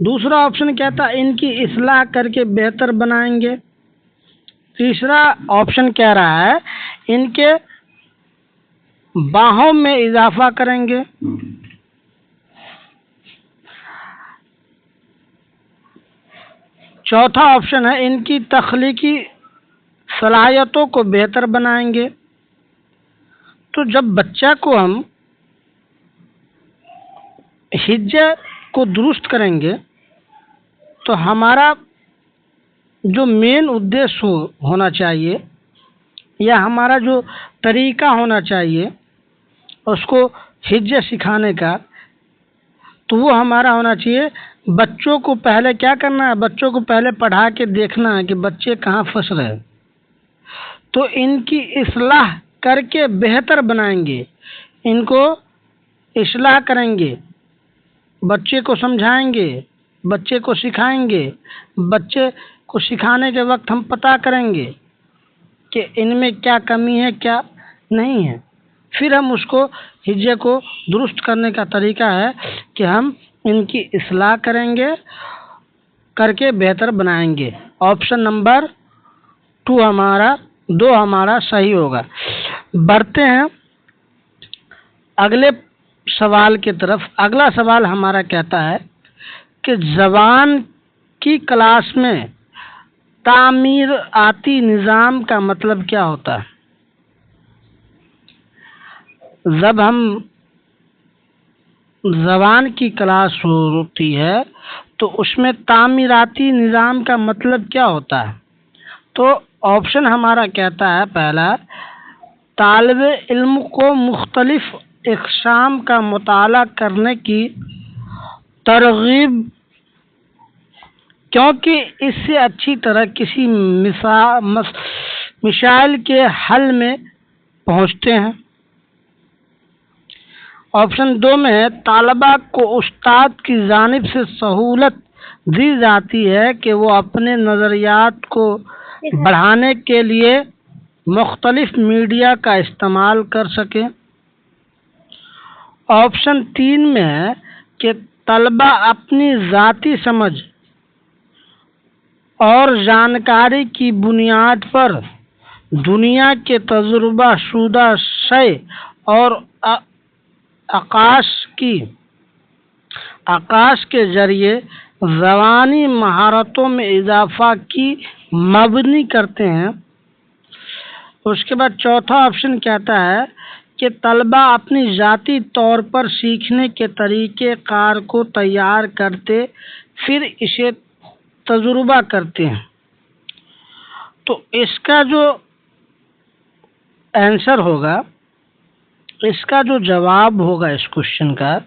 دوسرا آپشن کیا تھا؟ ان کی اصلاح کر کے بہتر بنائیں گے. تیسرا آپشن کہہ رہا ہے ان کے باہوں میں اضافہ کریں گے. چوتھا آپشن ہے ان کی تخلیقی صلاحیتوں کو بہتر بنائیں گے. تو جب بچہ کو ہم ہجے کو درست کریں گے تو ہمارا جو مین ادیش ہونا چاہیے یا ہمارا جو طریقہ ہونا چاہیے اس کو ہجے سکھانے کا، تو وہ ہمارا ہونا چاہیے بچوں کو پہلے کیا کرنا ہے؟ بچوں کو پہلے پڑھا کے دیکھنا ہے کہ بچے کہاں پھنس رہے، تو ان کی اصلاح کر کے بہتر بنائیں گے. ان کو اصلاح کریں گے، بچے کو سمجھائیں گے، بچے کو سکھائیں گے. بچے کو سکھانے کے وقت ہم پتہ کریں گے کہ ان میں کیا کمی ہے کیا نہیں ہے. پھر ہم اس کو ہجے کو درست کرنے کا طریقہ ہے کہ ہم ان کی اصلاح کریں گے، کر کے بہتر بنائیں گے. آپشن نمبر 2 ہمارا صحیح ہوگا. بڑھتے ہیں اگلے سوال کی طرف. اگلا سوال ہمارا کہتا ہے کہ زبان کی کلاس میں تعمیراتی نظام کا مطلب کیا ہوتا ہے؟ جب ہم زبان کی کلاس ہوتی ہے تو اس میں تعمیراتی نظام کا مطلب کیا ہوتا ہے؟ تو آپشن ہمارا کہتا ہے پہلا، طالب علم کو مختلف اقسام کا مطالعہ کرنے کی ترغیب، کیونکہ اس سے اچھی طرح کسی مسائل کے حل میں پہنچتے ہیں. آپشن 2 میں ہے، طلباء کو استاد کی جانب سے سہولت دی جاتی ہے کہ وہ اپنے نظریات کو بڑھانے کے لیے مختلف میڈیا کا استعمال کر سکیں. آپشن 3 میں ہے کہ طلباء اپنی ذاتی سمجھ اور جانکاری کی بنیاد پر دنیا کے تجربہ شدہ شے اور عکاس کے ذریعے زبانی مہارتوں میں اضافہ کی مبنی کرتے ہیں. اس کے بعد چوتھا آپشن کہتا ہے کہ طلباء اپنی ذاتی طور پر سیکھنے کے طریقہ کار کو تیار کرتے پھر اسے تجربہ کرتے ہیں. تو اس کا جو آنسر ہوگا، اس کا جو جواب ہوگا اس کوشچن کا،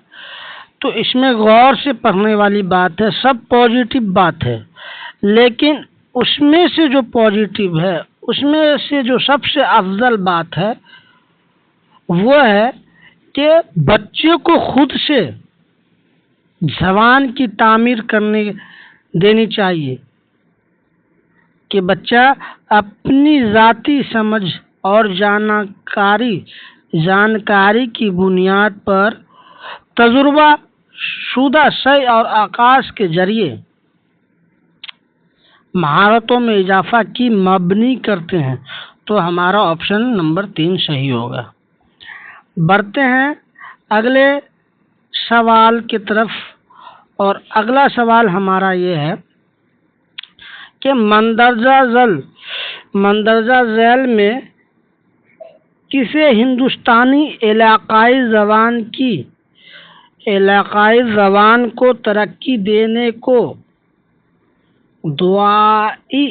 تو اس میں غور سے پڑھنے والی بات ہے، سب پازیٹیو بات ہے، لیکن اس میں سے جو پازیٹیو ہے، اس میں سے جو سب سے افضل بات ہے وہ ہے کہ بچے کو خود سے زبان کی تعمیر کرنے دینی چاہیے، کہ بچہ اپنی ذاتی سمجھ اور جانکاری کی بنیاد پر تجربہ شدہ شے اور عکاس کے ذریعے مہارتوں میں اضافہ کی مبنی کرتے ہیں. تو ہمارا آپشن نمبر 3 صحیح ہوگا. بڑھتے ہیں اگلے سوال کی طرف، اور اگلا سوال ہمارا یہ ہے کہ مندرجہ ذیل میں کسے ہندوستانی علاقائی زبان کو ترقی دینے کو دعائی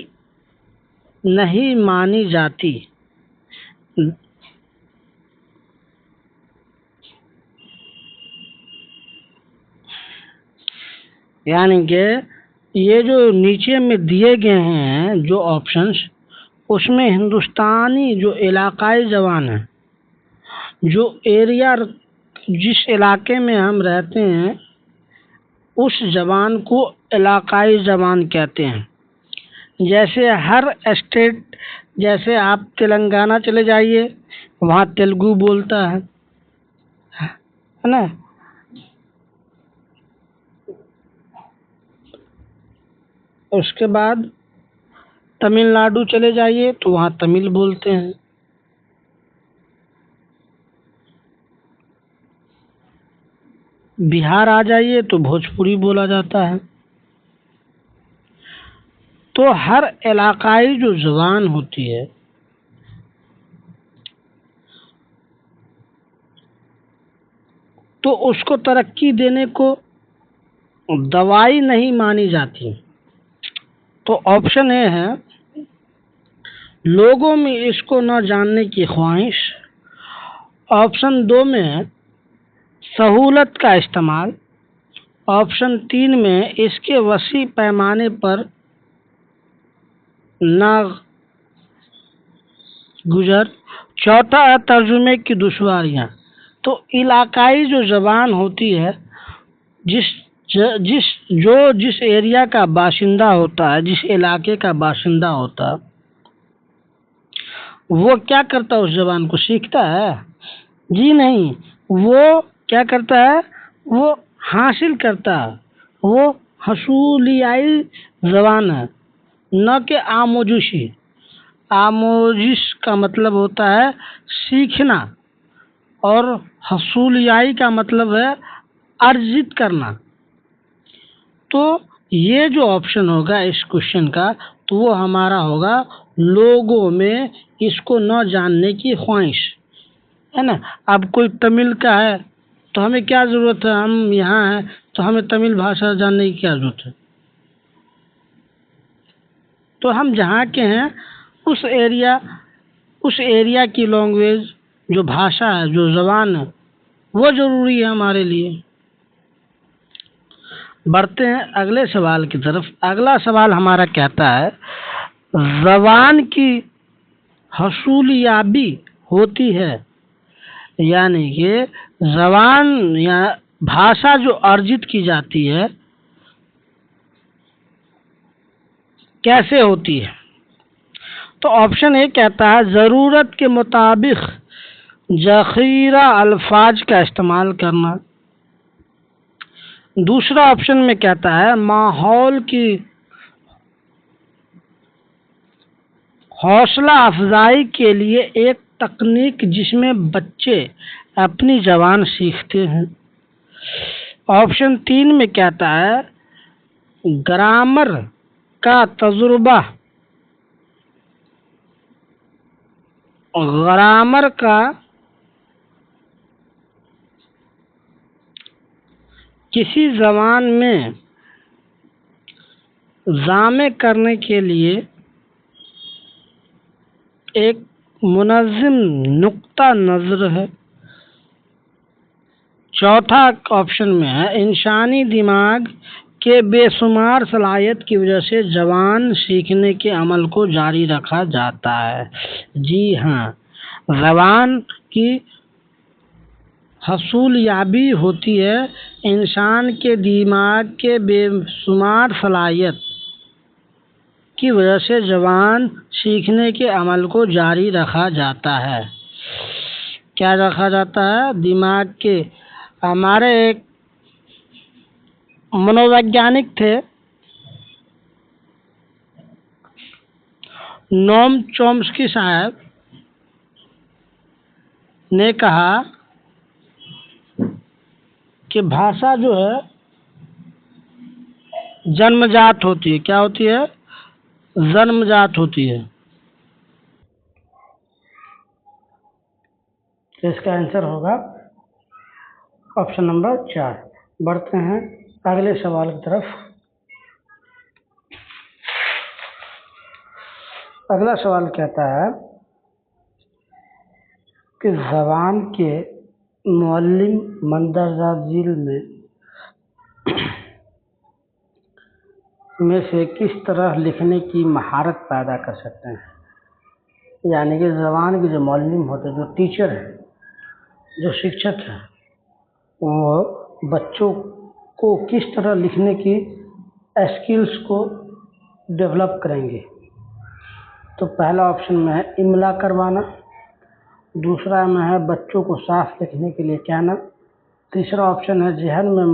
نہیں مانی جاتی؟ یعنی کہ یہ جو نیچے میں دیے گئے ہیں جو آپشنز، اس میں ہندوستانی جو علاقائی زبان ہے، جو ایریا جس علاقے میں ہم رہتے ہیں اس زبان کو علاقائی زبان کہتے ہیں. جیسے ہر اسٹیٹ، جیسے آپ تلنگانہ چلے جائیے وہاں تیلگو بولتا ہے نا، اس کے بعد تمل ناڈو چلے جائیے تو وہاں تمل بولتے ہیں، بہار آ جائیے تو بھوجپوری بولا جاتا ہے۔ تو ہر علاقائی جو زبان ہوتی ہے تو اس کو ترقی دینے کو دوائی نہیں مانی جاتی۔ تو آپشن اے ہے لوگوں میں اس کو نہ جاننے کی خواہش، آپشن 2 میں ہے سہولت کا استعمال، آپشن 3 میں اس کے وسیع پیمانے پر نہ گزر، چوتھا ہے ترجمے کی دشواریاں۔ تو علاقائی جو زبان ہوتی ہے، جس ایریا کا باشندہ ہوتا ہے، جس علاقے کا باشندہ ہوتا ہے، وہ کیا کرتا ہے؟ اس زبان کو سیکھتا ہے؟ جی نہیں، وہ کیا کرتا ہے؟ وہ حاصل کرتا ہے۔ وہ حصولیائی زبان ہے، نہ کہ آموزشی۔ آموزش کا مطلب ہوتا ہے سیکھنا، اور حصولیائی کا مطلب ہے ارجت کرنا۔ تو یہ جو آپشن ہوگا اس کوشچن کا، تو وہ ہمارا ہوگا لوگوں میں اس کو نہ جاننے کی خواہش، ہے نا۔ اب کوئی تمل کا ہے تو ہمیں کیا ضرورت ہے؟ ہم یہاں ہیں تو ہمیں تمل بھاشا جاننے کی کیا ضرورت ہے؟ تو ہم جہاں کے ہیں اس ایریا کی لینگویج، جو بھاشا ہے، جو زبان ہے، وہ ضروری ہے ہمارے لیے۔ بڑھتے ہیں اگلے سوال کی طرف۔ اگلا سوال ہمارا کہتا ہے زبان کی حصولیابی ہوتی ہے، یعنی کہ زبان یا بھاشا جو ارجت کی جاتی ہے کیسے ہوتی ہے؟ تو آپشن اے کہتا ہے ضرورت کے مطابق ذخیرہ الفاظ کا استعمال کرنا۔ دوسرا آپشن میں کہتا ہے ماحول کی حوصلہ افزائی کے لیے ایک تکنیک جس میں بچے اپنی زبان سیکھتے ہیں۔ آپشن 3 میں کہتا ہے گرامر کا تجربہ، گرامر کا کسی زبان میں ضامع کرنے کے لیے ایک منظم نقطہ نظر ہے۔ چوتھا آپشن میں ہے انسانی دماغ کے بے شمار صلاحیت کی وجہ سے زبان سیکھنے کے عمل کو جاری رکھا جاتا ہے۔ جی ہاں، زبان کی حصولیابی ہوتی ہے انسان کے دماغ کے بے شمار صلاحیت کی وجہ سے زبان سیکھنے کے عمل کو جاری رکھا جاتا ہے۔ کیا رکھا جاتا ہے؟ دماغ کے ہمارے ایک منوویگیانک تھے نوم چومسکی صاحب نے کہا کہ بھاشا جو ہے جنم جات ہوتی ہے۔ کیا ہوتی ہے؟ جنم جات ہوتی ہے۔ اس کا آنسر ہوگا آپشن نمبر 4۔ بڑھتے ہیں اگلے سوال کی طرف۔ اگلا سوال کہتا ہے کہ زبان کے معلم مندرجہ ذیل میں سے کس طرح لکھنے کی مہارت پیدا کر سکتے ہیں؟ یعنی کہ زبان کے جو معلم ہوتے ہیں، جو ٹیچر ہیں، جو شکشک ہیں، وہ بچوں کو کس طرح لکھنے کی اسکلز کو ڈیولپ کریں گے۔ تو پہلا آپشن میں ہے املا کروانا، دوسرا میں ہے بچوں کو صاف لکھنے کے لیے کہنا، تیسرا آپشن ہے ذہن میں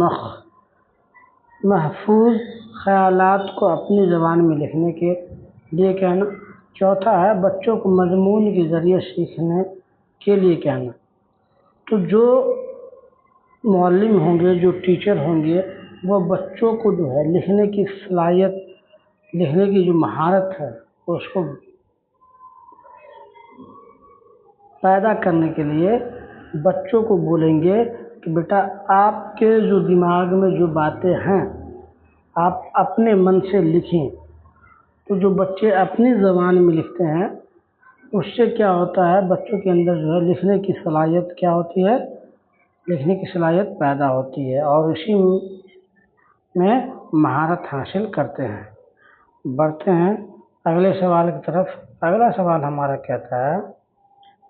محفوظ خیالات کو اپنی زبان میں لکھنے کے لیے کہنا۔ چوتھا ہے بچوں کو مضمون کے ذریعے سیکھنے کے لیے کہنا۔ تو جو معلم ہوں گے، جو ٹیچر ہوں گے، وہ بچوں کو جو ہے لکھنے کی صلاحیت، لکھنے کی جو مہارت ہے اس کو پیدا کرنے کے لیے بچوں کو بولیں گے کہ بیٹا آپ کے جو دماغ میں جو باتیں ہیں آپ اپنے من سے لکھیں۔ تو جو بچے اپنی زبان میں لکھتے ہیں اس سے کیا ہوتا ہے، بچوں کے اندر جو ہے لکھنے کی صلاحیت کیا ہوتی ہے، لکھنے کی صلاحیت پیدا ہوتی ہے اور اسی میں مہارت حاصل کرتے ہیں۔ بڑھتے ہیں اگلے سوال کی طرف۔ اگلا سوال ہمارا کہتا ہے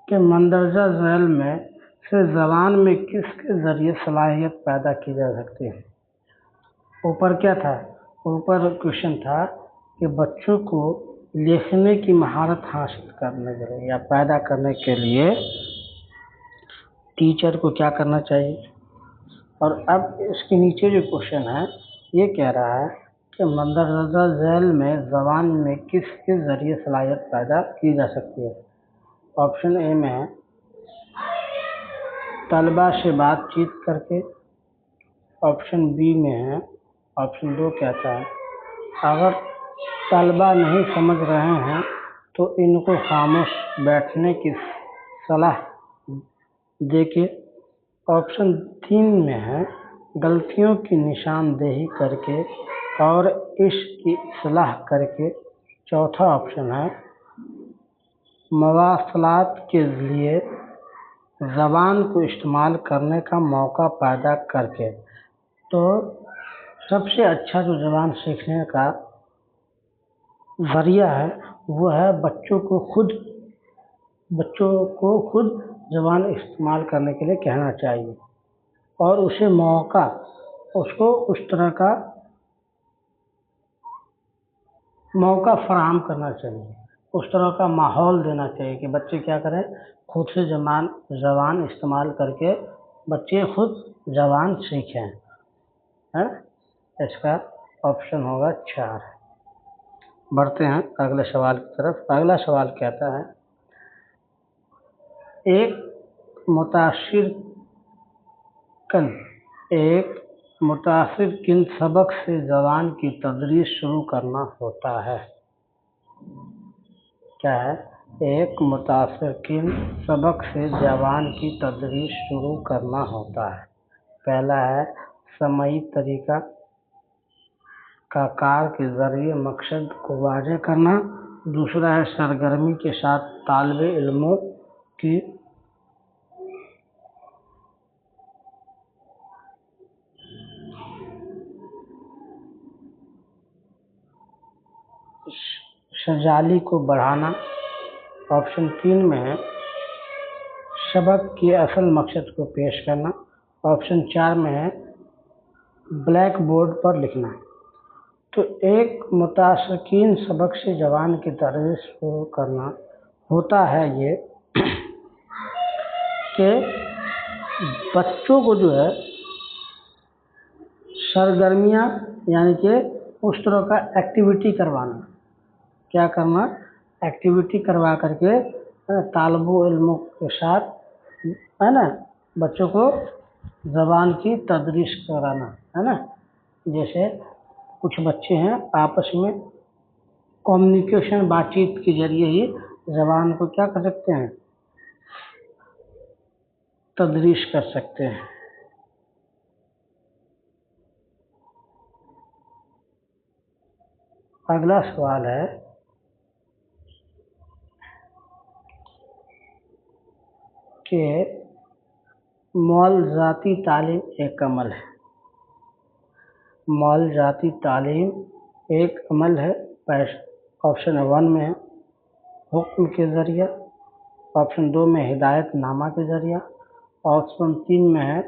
کہ مندرجہ ذیل میں سے زبان میں کس کے ذریعے صلاحیت پیدا کی جا سکتی ہے؟ اوپر کیا تھا؟ اوپر کوشچن تھا کہ بچوں کو لکھنے کی مہارت حاصل کرنے کے لیے یا پیدا کرنے کے لیے ٹیچر کو کیا کرنا چاہیے، اور اب اس کے نیچے جو کوشچن ہے یہ کہہ رہا ہے کہ مندرجہ ذیل میں زبان میں کس کے ذریعے صلاحیت پیدا کی جا سکتی ہے۔ آپشن اے میں ہے طلباء سے بات چیت کر کے، آپشن بی میں ہے، آپشن 2 کہتا ہے اگر طلباء نہیں سمجھ رہے ہیں تو ان کو خاموش بیٹھنے کی صلاح دے کے، آپشن 3 میں ہے غلطیوں کی نشاندہی کر کے اور اس کی اصلاح کر کے، چوتھا آپشن ہے مواصلات کے لیے زبان کو استعمال کرنے کا موقع پیدا کر کے۔ تو سب سے اچھا جو زبان سیکھنے کا ذریعہ ہے وہ ہے بچوں کو خود زبان استعمال کرنے کے لیے کہنا چاہیے اور اسے موقع، اس کو اس طرح کا موقع فراہم کرنا چاہیے، اس طرح کا ماحول دینا چاہیے کہ بچے کیا کریں، خود سے زبان استعمال کر کے بچے خود زبان سیکھیں۔ اس کا آپشن ہوگا 4۔ بڑھتے ہیں اگلے سوال کی طرف۔ اگلا سوال کہتا ہے ایک متاثر کن سبق سے زبان کی تدریس شروع کرنا ہوتا ہے؟ کیا ہے؟ ایک متاثر کن سبق سے زبان کی تدریس شروع کرنا ہوتا ہے۔ پہلا ہے سمعی طریقہ کا کار کے ذریعے مقصد کو واضح کرنا، دوسرا ہے سرگرمی کے ساتھ طالب علموں کی شجاعت کو بڑھانا، آپشن 3 میں ہے سبق کے اصل مقصد کو پیش کرنا، آپشن 4 میں ہے بلیک بورڈ پر لکھنا۔ تو ایک متاثرکن سبق سے زبان کی تدریس شروع کرنا ہوتا ہے یہ کہ بچوں کو جو ہے سرگرمیاں یعنی کہ اس طرح کا ایکٹیویٹی کروانا، کیا کرنا، ایکٹیویٹی کروا کر کے طالب علموں کے ساتھ ہے نا بچوں کو زبان کی تدریس کرانا ہے نا۔ جیسے کچھ بچے ہیں آپس میں کمیونیکیشن، بات چیت کے ذریعے ہی زبان کو کیا کر سکتے ہیں، تدریس کر سکتے ہیں۔ اگلا سوال ہے کہ معالجاتی تعلیم ایک عمل ہے۔ معالجاتی تعلیم ایک عمل ہے۔ آپشن 1 میں ہے حکم کے ذریعہ، آپشن 2 میں ہدایت نامہ کے ذریعہ، آپشن 3 میں ہے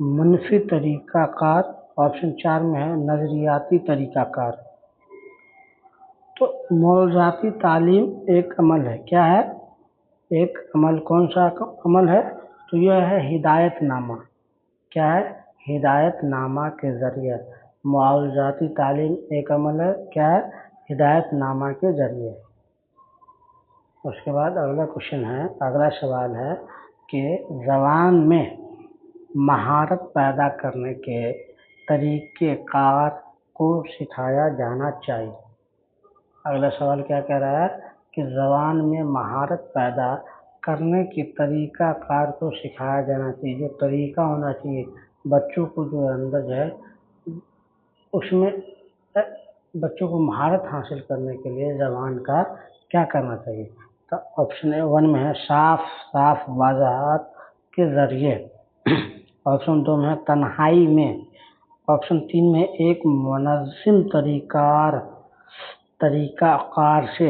منفی طریقہ کار، آپشن 4 میں ہے نظریاتی طریقہ کار۔ تو معالجاتی تعلیم ایک عمل ہے۔ کیا ہے؟ ایک عمل۔ کون سا عمل ہے؟ تو یہ ہے ہدایت نامہ۔ کیا ہے؟ ہدایت نامہ کے ذریعے معاوضاتی تعلیم ایک عمل ہے، کیا ہے؟ ہدایت نامہ کے ذریعے۔ اس کے بعد اگلا سوال ہے کہ زبان میں مہارت پیدا کرنے کے طریقہ کار کو سکھایا جانا چاہیے۔ اگلا سوال کیا کہہ رہا ہے کہ زبان میں مہارت پیدا کرنے کے طریقہ کار کو سکھایا جانا چاہیے۔ جو طریقہ ہونا چاہیے بچوں کو جو اندر جو ہے اس میں بچوں کو مہارت حاصل کرنے کے لیے زبان کا کیا کرنا چاہیے؟ تو آپشن 1 میں ہے صاف وضاحت کے ذریعے، آپشن 2 میں ہے تنہائی میں، آپشن 3 میں ایک منظم طریقہ کار سے،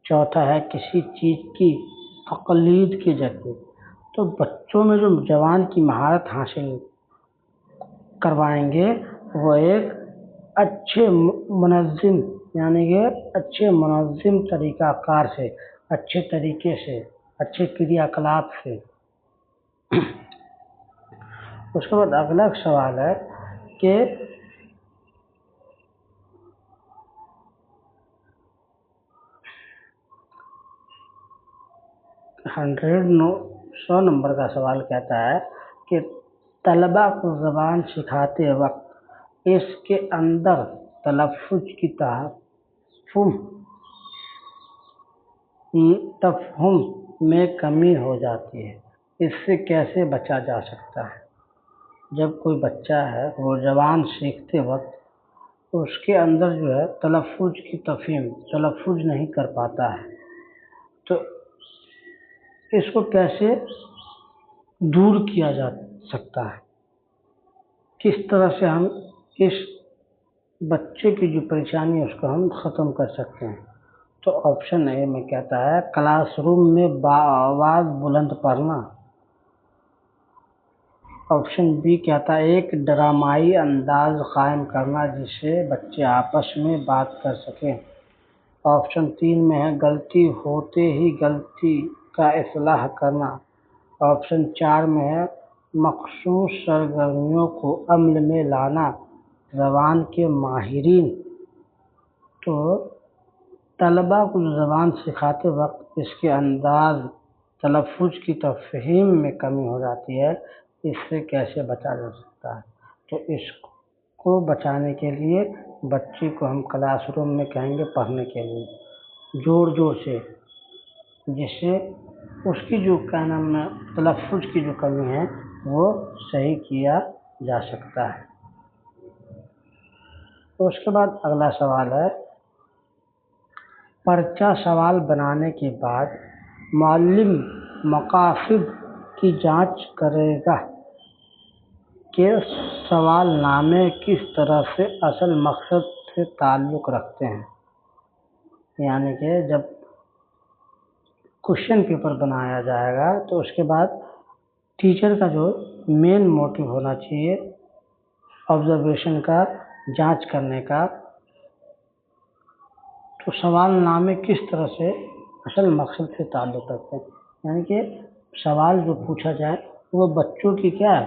چوتھا ہے کسی چیز کی تقلید کے ذریعے۔ تو بچوں میں جو زبان کی مہارت حاصل کروائیں گے وہ ایک اچھے منظم طریقہ کار سے، اچھے طریقے سے، اچھے کریا کلاب سے۔ اس کے بعد اگلا سوال ہے کہ سو نمبر کا سوال کہتا ہے کہ طلباء کو زبان سکھاتے وقت اس کے اندر تلفظ کی تفہم میں کمی ہو جاتی ہے، اس سے کیسے بچا جا سکتا ہے؟ جب کوئی بچہ ہے وہ زبان سیکھتے وقت اس کے اندر جو ہے تلفظ کی تلفظ نہیں کر پاتا ہے، تو اس کو کیسے دور کیا جا سکتا ہے؟ کس طرح سے ہم اس بچے کی جو پریشانی ہے اس کو ہم ختم کر سکتے ہیں؟ تو آپشن اے میں کہتا ہے کلاس روم میں بآواز بلند پڑھنا، آپشن بی کہتا ہے ایک ڈرامائی انداز قائم کرنا جس سے بچے آپس میں بات کر سکیں، آپشن 3 میں ہے غلطی ہوتے ہی غلطی کا اصلاح کرنا، آپشن 4 میں ہے مخصوص سرگرمیوں کو عمل میں لانا۔ زبان کے ماہرین تو طلباء کو زبان سکھاتے وقت اس کے انداز تلفظ کی تفہیم میں کمی ہو جاتی ہے، اس سے کیسے بچا جا سکتا ہے؟ تو اس کو بچانے کے لیے بچے کو ہم کلاس روم میں کہیں گے پڑھنے کے لیے زور سے، جس سے اس کی جو تلفظ کی جو کمی ہے وہ صحیح کیا جا سکتا ہے۔ تو اس کے بعد اگلا سوال ہے پرچہ سوال بنانے کے بعد معلم مقاصد کی جانچ کرے گا کہ سوال نامے کس طرح سے اصل مقصد سے تعلق رکھتے ہیں۔ یعنی کہ جب کوشچن پیپر بنایا جائے گا تو اس کے بعد ٹیچر کا جو مین موٹیو ہونا چاہیے آبزرویشن کا، جانچ کرنے کا، تو سوال نامے کس طرح سے اصل مقصد سے تعلق رکھتے ہیں، یعنی کہ سوال جو پوچھا جائے وہ بچوں کی کیا ہے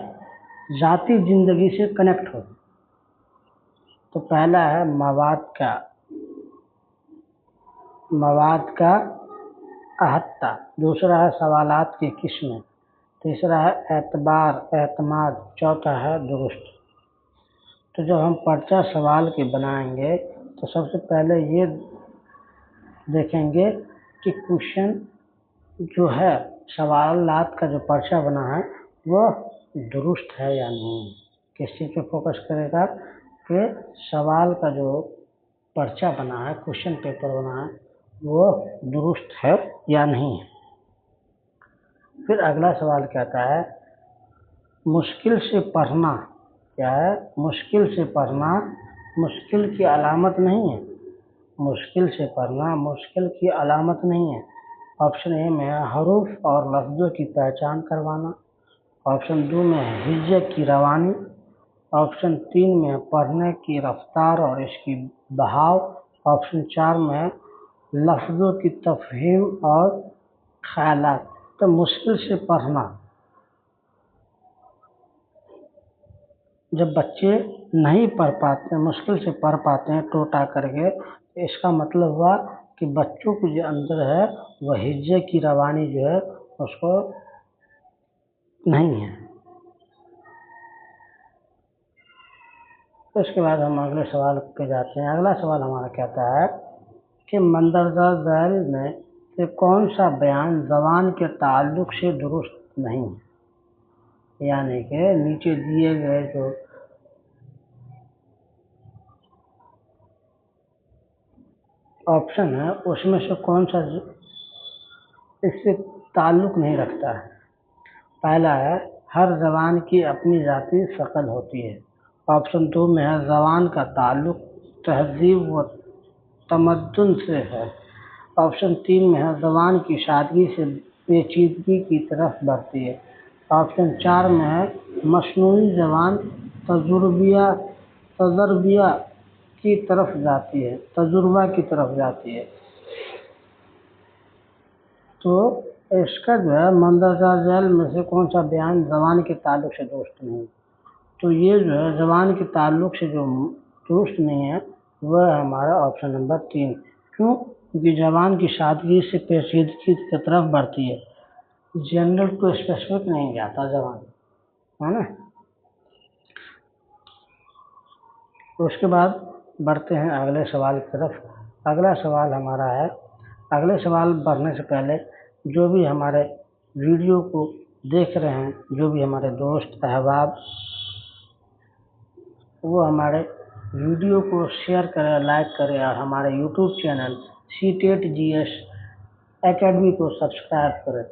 ذاتی زندگی سے کنیکٹ ہو۔ تو پہلا ہے مواد کا احاطہ، دوسرا ہے سوالات کی قسمیں، تیسرا ہے اعتماد، چوتھا ہے درست۔ تو جب ہم پرچہ سوال کے بنائیں گے تو سب سے پہلے یہ دیکھیں گے کہ کوشچن جو ہے سوالات کا جو پرچہ بنا ہے وہ درست ہے یا نہیں۔ کس چیز پہ فوکس کرے گا کہ سوال کا جو پرچہ بنا ہے، کوشچن پیپر بنا ہے وہ درست ہے یا نہیں ہے۔ پھر اگلا سوال کہتا ہے مشکل سے پڑھنا کیا ہے؟ مشکل سے پڑھنا مشکل کی علامت نہیں ہے، مشکل سے پڑھنا مشکل کی علامت نہیں ہے۔ آپشن اے میں حروف اور لفظوں کی پہچان کروانا، آپشن 2 میں ہجے کی روانی، آپشن 3 میں پڑھنے کی رفتار اور اس کی بہاؤ، آپشن 4 میں لفظوں کی تفہیم اور خیالات۔ تو مشکل سے پڑھنا، جب بچے نہیں پڑھ پاتے ہیں، مشکل سے پڑھ پاتے ہیں ٹوٹا کر کے، اس کا مطلب ہوا کہ بچوں کو جو اندر ہے وہ ہجے کی روانی جو ہے اس کو نہیں ہے۔ اس کے بعد ہم اگلے سوال پہ جاتے ہیں۔ اگلا سوال ہمارا کہتا ہے کہ مندرجہ ذیل میں سے کون سا بیان زبان کے تعلق سے درست نہیں ہے؟ یعنی کہ نیچے دیے گئے جو آپشن ہے اس میں سے کون سا اس سے تعلق نہیں رکھتا ہے؟ پہلا ہے ہر زبان کی اپنی ذاتی شکل ہوتی ہے۔ آپشن 2 میں ہے زبان کا تعلق تہذیب و تمدن سے ہے۔ آپشن 3 میں ہے زبان کی سادگی سے پیچیدگی کی طرف بڑھتی ہے۔ آپشن 4 میں ہے مصنوعی زبان تجربیہ کی طرف جاتی ہے، تجربہ کی طرف جاتی ہے۔ تو اس کا جو ہے مندرجہ ذیل میں سے کون سا بیان زبان کے تعلق سے درست نہیں؟ تو یہ جو ہے زبان کے تعلق سے جو درست نہیں ہے وہ ہے ہمارا آپشن نمبر 3۔ کیوں؟ کیونکہ زبان کی سادگی سے پیچیدگی کی طرف بڑھتی ہے، جنرل کو اسپیسیفک نہیں جاتا زبان، ہے نا۔ اس کے بعد بڑھتے ہیں اگلے سوال کی طرف۔ اگلا سوال ہمارا ہے، اگلے سوال بڑھنے سے پہلے جو بھی ہمارے ویڈیو کو دیکھ رہے ہیں، جو بھی ہمارے دوست احباب، وہ ہمارے ویڈیو کو شیئر کرے، لائک کرے اور ہمارے YouTube channel CTET GS academy کو سبسکرائب کرے۔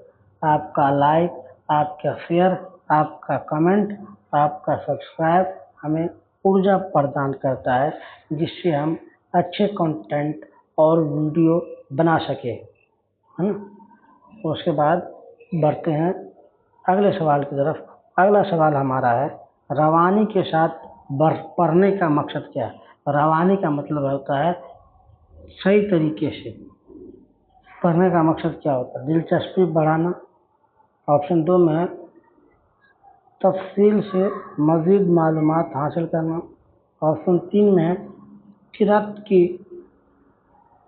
آپ کا لائک، آپ کا شیئر، آپ کا کمنٹ، آپ کا سبسکرائب ہمیں ارجا پردان کرتا ہے، جس سے ہم اچھے کنٹینٹ اور ویڈیو بنا سکے، ہے نا۔ اس کے بعد بڑھتے ہیں اگلے سوال کی طرف۔ اگلا سوال ہمارا ہے روانی کے ساتھ پڑھنے کا مقصد کیا ہے؟ روانی کا مطلب ہوتا ہے صحیح طریقے سے پڑھنے کا مقصد کیا ہوتا ہے؟ دلچسپی بڑھانا۔ آپشن 2 میں ہے تفصیل سے مزید معلومات حاصل کرنا۔ آپشن 3 میں ہے قرأت کی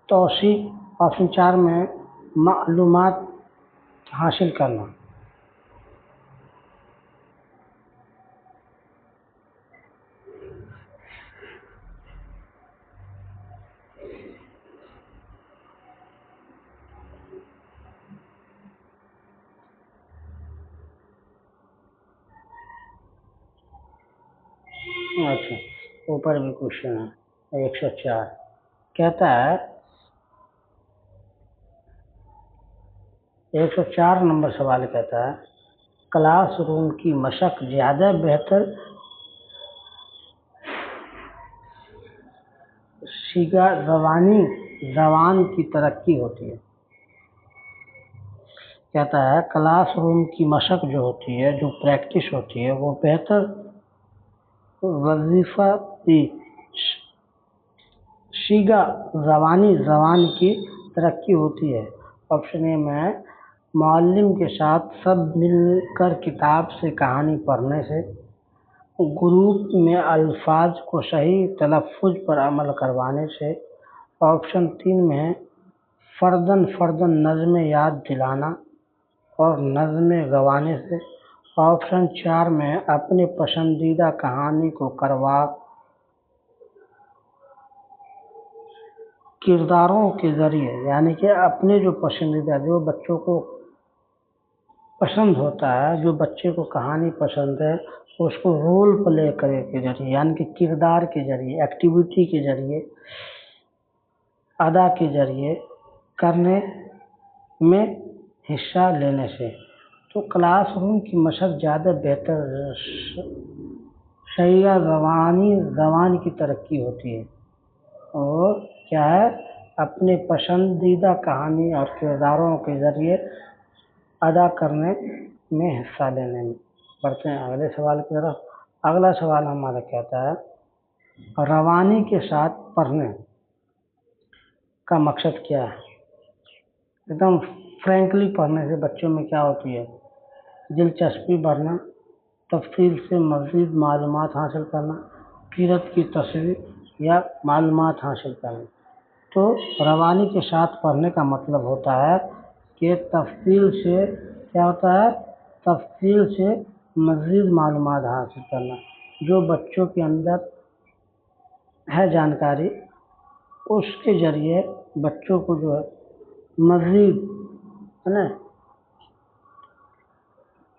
توسیع۔ آپشن 4 میں ہے معلومات حاصل کرنا۔ اچھا، اوپر بھی کوشچن ہے 104، کہتا ہے 104 نمبر سوال کہتا ہے کلاس روم کی مشق زیادہ بہتر سیگا زبان کی ترقی ہوتی ہے۔ کہتا ہے کلاس روم کی مشق جو ہوتی ہے، جو پریکٹس ہوتی ہے، وہ بہتر وظیفہ سیگا زبان کی ترقی ہوتی ہے۔ آپشن اے میں معلم کے ساتھ سب مل کر کتاب سے کہانی پڑھنے سے، گروپ میں الفاظ کو صحیح تلفظ پر عمل کروانے سے۔ آپشن 3 میں ہے فرداً نظمیں یاد دلانا اور نظمیں گوانے سے۔ آپشن 4 میں اپنے پسندیدہ کہانی کو کرداروں کے ذریعے، یعنی کہ اپنے جو پسندیدہ، جو بچوں کو پسند ہوتا ہے، جو بچے کو کہانی پسند ہے، اس کو رول پلے کرے کے ذریعے، یعنی کہ کردار کے ذریعے، ایکٹیویٹی کے ذریعے، ادا کے ذریعے کرنے میں حصہ لینے سے۔ تو کلاس روم کی مشق زیادہ بہتر سیگا زبان کی ترقی ہوتی ہے، اور کیا ہے اپنے پسندیدہ کہانی اور کرداروں کے ذریعے ادا کرنے میں حصہ لینے میں۔ بڑھتے ہیں اگلے سوال کی طرف۔ اگلا سوال ہمارا کہتا ہے روانی کے ساتھ پڑھنے کا مقصد کیا ہے؟ ایک دم فرینکلی پڑھنے سے بچوں میں کیا ہوتی ہے؟ دلچسپی بڑھنا، تفصیل سے مزید معلومات حاصل کرنا، قیرت کی تصویر یا معلومات حاصل کرنا۔ تو روانی کے ساتھ پڑھنے کا مطلب ہوتا ہے کہ تفصیل سے کیا ہوتا ہے، تفصیل سے مزید معلومات حاصل کرنا، جو بچوں کے اندر ہے جانکاری، اس کے ذریعے بچوں کو جو ہے مزید ہے نا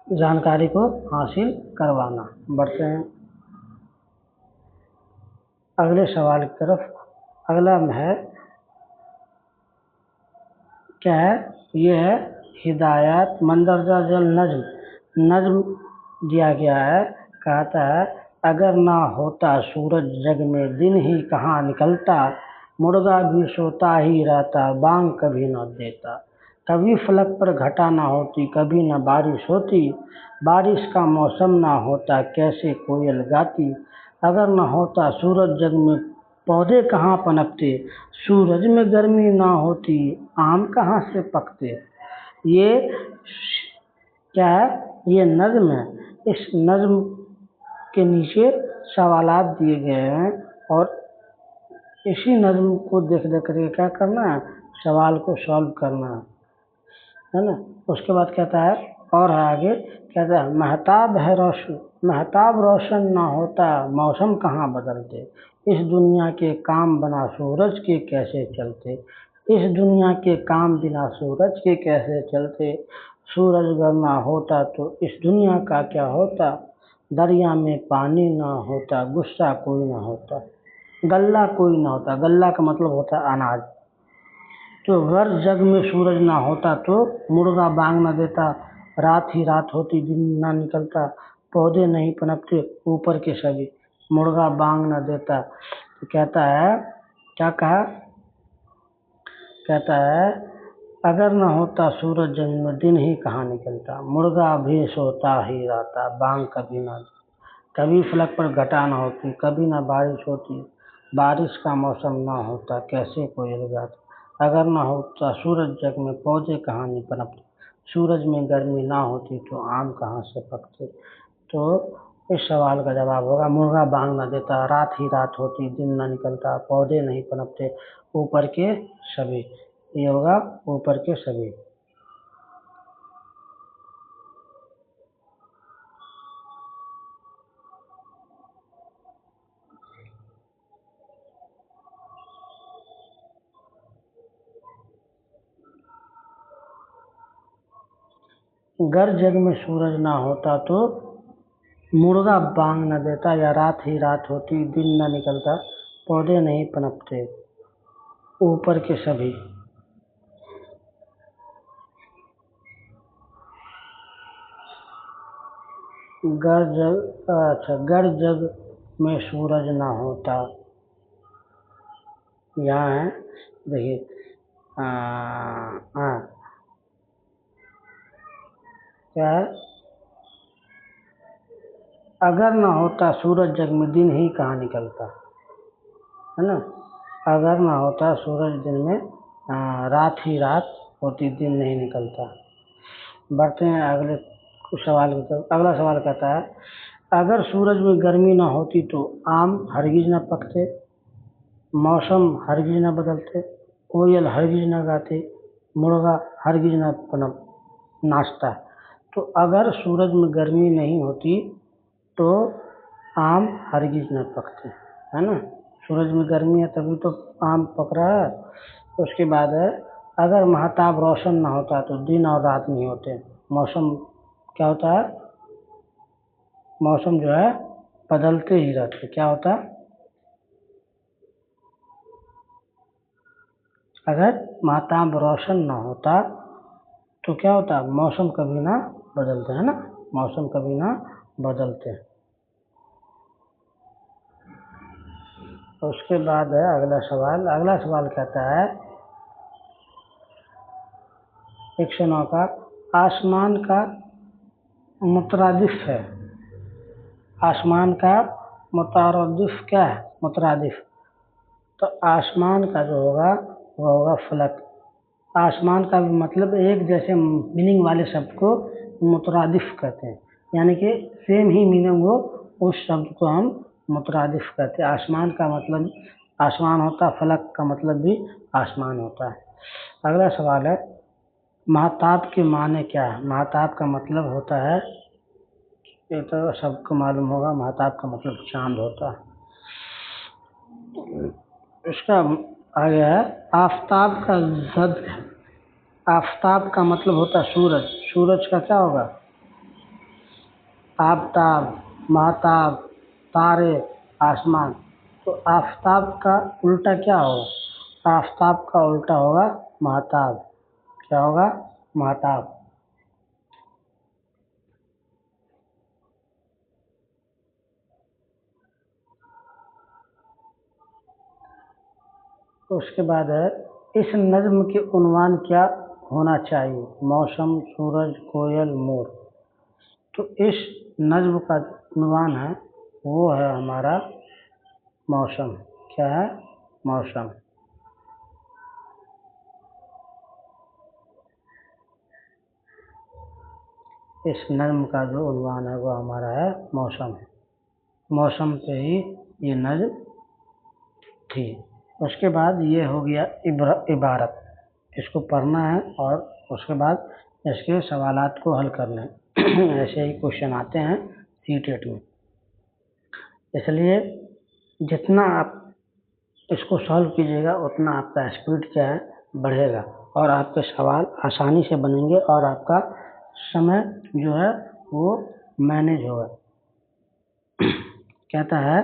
جانکاری کو حاصل کروانا۔ بڑھتے ہیں اگلے سوال کی طرف۔ اگلا ہے کیا ہے، یہ ہے ہدایات مندرجہ ذیل نظم دیا گیا ہے، کہتا ہے اگر نہ ہوتا سورج جگ میں دن ہی کہاں نکلتا، مرغا بھی سوتا ہی رہتا بانگ کبھی نہ دیتا، کبھی فلک پر گھٹا نہ ہوتی کبھی نہ بارش ہوتی، بارش کا موسم نہ ہوتا کیسے کوئل گاتی، اگر نہ ہوتا سورج جگ میں پودے کہاں پنپتے، سورج میں گرمی نہ ہوتی آم کہاں سے پکتے۔ یہ کیا ہے، یہ نظم ہے۔ اس نظم کے نیچے سوالات دیے گئے ہیں اور اسی نظم کو دیکھ کر کے کیا کرنا ہے، سوال کو سالو کرنا ہے نا۔ اس کے بعد کہتا ہے اور آگے کہتا ہے مہتاب روشن نہ ہوتا موسم کہاں بدلتے، اس دنیا کے کام بنا سورج کے کیسے چلتے، اس دنیا کے کام بنا سورج کے کیسے چلتے، سورج اگر نہ ہوتا تو اس دنیا کا کیا ہوتا، دریا میں پانی نہ ہوتا غصہ کوئی نہ ہوتا، غلہ کوئی نہ ہوتا، غلہ کا مطلب ہوتا ہے اناج، تو اگر جگ میں سورج نہ ہوتا تو مرغا بانگ نہ دیتا، رات ہی رات ہوتی دن نہ نکلتا، پودے نہیں پنپتے اوپر کے سبھی، مرغا بانگ نہ دیتا۔ تو کہتا ہے کیا کہا، کہتا ہے اگر نہ ہوتا سورج جگ میں دن ہی کہاں نکلتا، مرغا بھی سوتا ہی رہتا بانگ کبھی نہ دیتا، کبھی فلک پر گھٹا نہ ہوتی کبھی نہ بارش ہوتی، بارش کا موسم نہ ہوتا کیسے کوئل گاتا، اگر نہ ہوتا سورج جگ میں پودے کہاں نہیں پنپتے، سورج میں گرمی نہ ہوتی تو آم کہاں سے پکتے۔ تو اس سوال کا جواب ہوگا مرغا بانگ نہ دیتا، رات ہی رات ہوتی دن نہ نکلتا، پودے نہیں پنپتے اوپر کے سبھی، یہ ہوگا اوپر کے سبھی۔ گر جگ میں سورج نہ ہوتا تو مرغا بانگ نہ دیتا، یا رات ہی رات ہوتی دن نہ نکلتا، پودے نہیں پنپتے اوپر کے سبھی۔ گر جگ میں سورج نہ ہوتا، یہاں ہے دیکھیے کیا ہے، اگر نہ ہوتا سورج جگ میں دن ہی کہاں نکلتا ہے نا، اگر نہ ہوتا سورج دن میں رات ہی رات ہوتی دن نہیں نکلتا۔ بڑھتے ہیں اگلے سوال کی طرف۔ اگلا سوال کہتا ہے اگر سورج میں گرمی نہ ہوتی تو آم ہرگز نہ پکتے، موسم ہرگز نہ بدلتے، کوئل ہرگز نہ گاتے، مرغا ہرگز نہ ناچتا۔ تو اگر سورج میں گرمی نہیں ہوتی تو آم ہرگز نہ پکتے، ہے نا، سورج میں گرمی ہے تبھی تو آم پک رہا ہے۔ اس کے بعد ہے اگر مہتاب روشن نہ ہوتا تو دن اور رات نہیں ہوتے، موسم کیا ہوتا ہے، موسم جو ہے بدلتے ہی رہتے، کیا ہوتا، اگر مہتاب روشن نہ ہوتا تو کیا ہوتا، موسم کبھی نہ بدلتے، ہے نا، موسم کبھی نہ بدلتے۔ اس کے بعد ہے اگلا سوال۔ اگلا سوال کہتا ہے 109 کا آسمان کا مترادف ہے، آسمان کا مترادف کیا ہے، مترادف، تو آسمان کا جو ہوگا وہ ہوگا فلک۔ آسمان کا بھی مطلب ایک جیسے میننگ والے شبد کو مترادف کہتے ہیں، یعنی کہ سیم ہی میننگ ہو اس شبد کو ہم مترادف کہتے ہیں. آسمان کا مطلب آسمان ہوتا ہے، فلک کا مطلب بھی آسمان ہوتا ہے. اگلا سوال ہے مہتاب کے معنی کیا ہے؟ مہتاب کا مطلب ہوتا ہے، یہ تو سب کو معلوم ہوگا، مہتاب کا مطلب چاند ہوتا ہے. اس کا آگے ہے آفتاب کا ضد. آفتاب کا مطلب ہوتا ہے سورج. سورج کا کیا ہوگا؟ آفتاب، مہتاب، تارے، آسمان. تو آفتاب کا الٹا کیا ہوگا؟ آفتاب کا الٹا ہوگا مہتاب. کیا ہوگا؟ مہتاب. اس کے بعد ہے اس نظم کے عنوان کیا ہونا چاہیے؟ موسم، سورج، کوئل، مور. تو اس نظم کا عنوان ہے وہ ہے ہمارا موسم. کیا ہے؟ موسم. اس نظم کا جو عنوان ہے وہ ہمارا ہے موسم. موسم پہ ہی یہ نظم تھی. اس کے بعد یہ ہو گیا عبارت. اس کو پڑھنا ہے اور اس کے بعد اس کے سوالات کو حل کرنا ہے. ایسے ہی کوشچن آتے ہیں سی ٹیٹ میں. اس لیے جتنا آپ اس کو سالو کیجیے گا اتنا آپ کا اسپیڈ کیا ہے بڑھے گا، اور آپ کے سوال آسانی سے بنیں گے اور آپ کا سمے جو ہے وہ مینیج ہوگا. کہتا ہے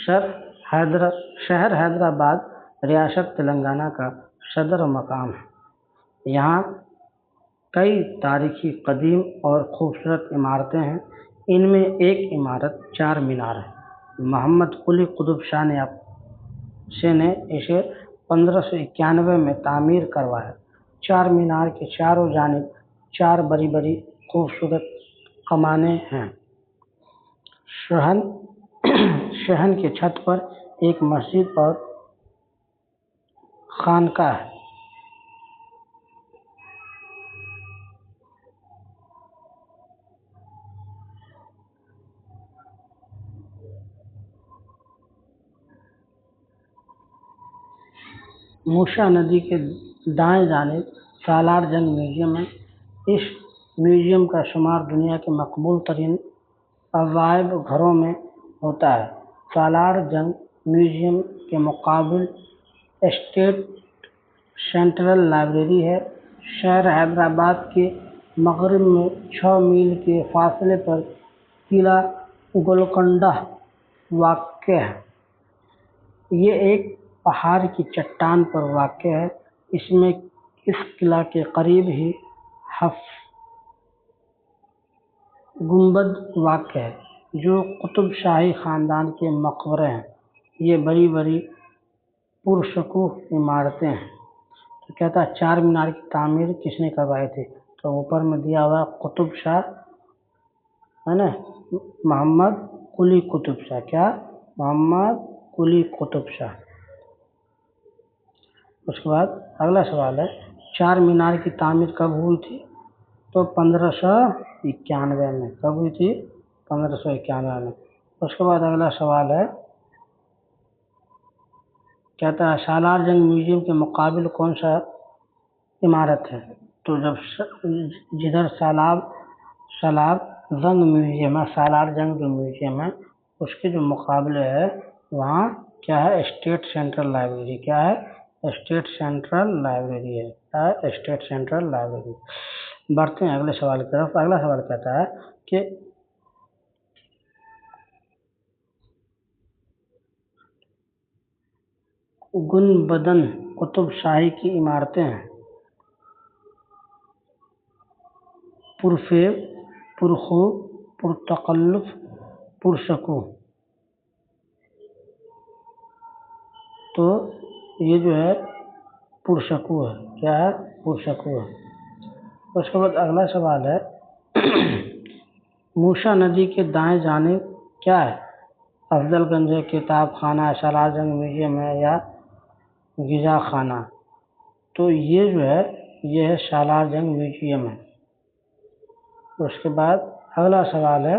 شہر حیدرآباد ریاست تلنگانہ کا صدر مقام ہے. یہاں کئی تاریخی قدیم اور خوبصورت عمارتیں ہیں. ان میں ایک عمارت چار مینار ہے. محمد قلی قطب شاہ نے اسے 1591 میں تعمیر کروایا. چار مینار کے چاروں جانب چار بڑی بڑی خوبصورت کمانیں ہیں. شہن کے چھت پر ایک مسجد اور خانقاہ ہے. موشا ندی کے دائیں جانب سالار جنگ میوزیم ہے. اس میوزیم کا شمار دنیا کے مقبول ترین عجائب گھروں میں ہوتا ہے. سالار جنگ میوزیم کے مقابل اسٹیٹ سینٹرل لائبریری ہے. شہر حیدرآباد کے مغرب میں 6 میل کے فاصلے پر قلعہ گولکنڈہ واقع ہے. یہ ایک پہاڑ کی چٹان پر واقع ہے. اس قلعہ کے قریب ہی گنبد واقع ہے جو قطب شاہی خاندان کے مقبرے ہیں. یہ بڑی بڑی پرشکوہ عمارتیں ہیں. تو کہتا ہے چار مینار کی تعمیر کس نے کروائی تھی؟ تو اوپر میں دیا ہوا قطب شاہ ہے نا، محمد قلی قطب شاہ. کیا؟ محمد قلی قطب شاہ. اس کے بعد اگلا سوال ہے چار مینار کی تعمیر کب ہوئی تھی؟ تو 1591 میں. کب ہوئی تھی؟ 1591 میں. اس کے بعد اگلا سوال ہے کہتا ہے سالار جنگ میوزیم کے مقابل کون سا عمارت ہے؟ تو جدھر سالار جنگ میوزیم ہے، سالار جنگ جو میوزیم ہے اس کے جو مقابلے ہے وہاں کیا ہے؟ State central library. کیا ہے؟ اسٹیٹ سینٹرل لائبریری ہے. کیا ہے؟ State central library. بڑھتے ہیں اگلے سوال کی طرف. اگلا سوال کہتا ہے کہ گنبدن قطب شاہی کی عمارتیں ہیں پرفیب، پرخوب، پرتکلف، پرشکوہ. تو یہ جو ہے پرشکوہ ہے. کیا ہے؟ پرشکوہ ہے. اس کے بعد اگلا سوال ہے موشا ندی کے دائیں جانب کیا ہے؟ افضل گنج ہے، کتاب خانہ ہے، سالار جنگ میوزیم ہے یا غذا خانہ؟ تو یہ جو ہے یہ ہے سالار جنگ میوزیم ہے. اس کے بعد اگلا سوال ہے